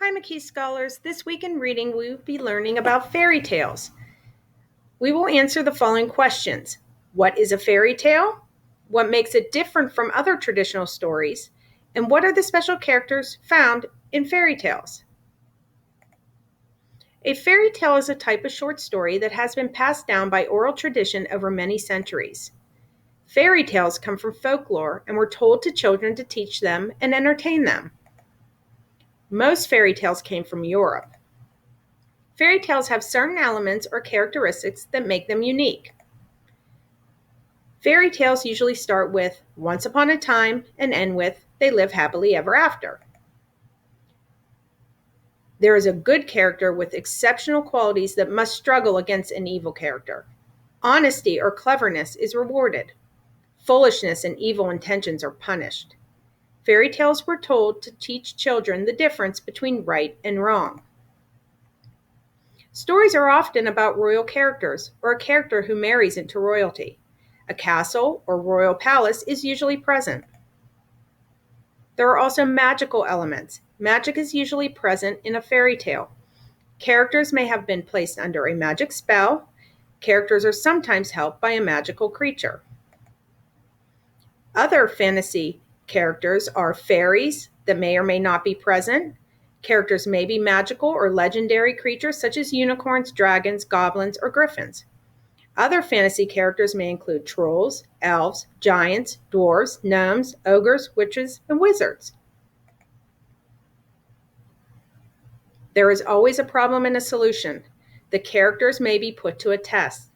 Hi, McKee Scholars. This week in reading, we will be learning about fairy tales. We will answer the following questions. What is a fairy tale? What makes it different from other traditional stories? And what are the special characters found in fairy tales? A fairy tale is a type of short story that has been passed down by oral tradition over many centuries. Fairy tales come from folklore and were told to children to teach them and entertain them. Most fairy tales came from Europe. Fairy tales have certain elements or characteristics that make them unique. Fairy tales usually start with once upon a time and end with they live happily ever after. There is a good character with exceptional qualities that must struggle against an evil character. Honesty or cleverness is rewarded. Foolishness and evil intentions are punished. Fairy tales were told to teach children the difference between right and wrong. Stories are often about royal characters or a character who marries into royalty. A castle or royal palace is usually present. There are also magical elements. Magic is usually present in a fairy tale. Characters may have been placed under a magic spell. Characters are sometimes helped by a magical creature. Other fantasy characters are fairies that may or may not be present. Characters may be magical or legendary creatures such as unicorns, dragons, goblins, or griffins. Other fantasy characters may include trolls, elves, giants, dwarves, gnomes, ogres, witches, and wizards. There is always a problem and a solution. The characters may be put to a test.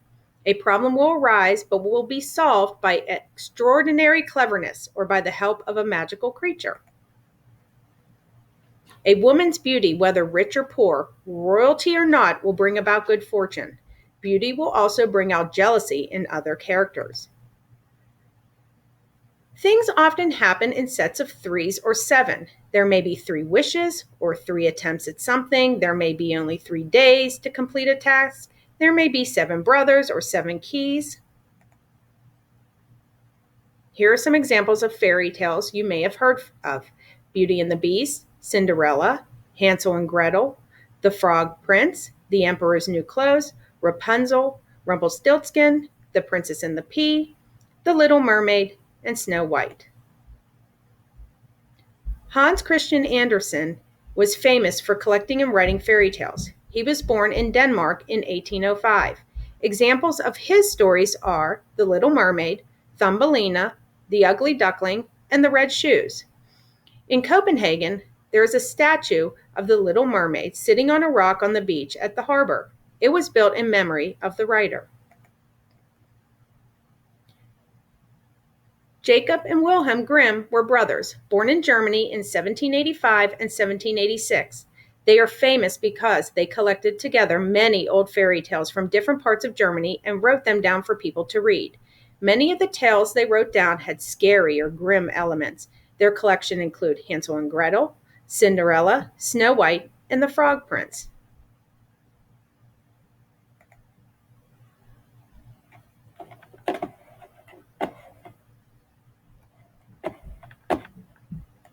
A problem will arise but will be solved by extraordinary cleverness or by the help of a magical creature. A woman's beauty, whether rich or poor, royalty or not, will bring about good fortune. Beauty will also bring out jealousy in other characters. Things often happen in sets of threes or seven. There may be 3 wishes or 3 attempts at something. There may be only 3 days to complete a task. There may be 7 brothers or 7 keys. Here are some examples of fairy tales you may have heard of. Beauty and the Beast, Cinderella, Hansel and Gretel, The Frog Prince, The Emperor's New Clothes, Rapunzel, Rumpelstiltskin, The Princess and the Pea, The Little Mermaid, and Snow White. Hans Christian Andersen was famous for collecting and writing fairy tales. He was born in Denmark in 1805. Examples of his stories are The Little Mermaid, Thumbelina, The Ugly Duckling, and The Red Shoes. In Copenhagen, there is a statue of the Little Mermaid sitting on a rock on the beach at the harbor. It was built in memory of the writer. Jacob and Wilhelm Grimm were brothers, born in Germany in 1785 and 1786. They are famous because they collected together many old fairy tales from different parts of Germany and wrote them down for people to read. Many of the tales they wrote down had scary or grim elements. Their collection include Hansel and Gretel, Cinderella, Snow White, and The Frog Prince.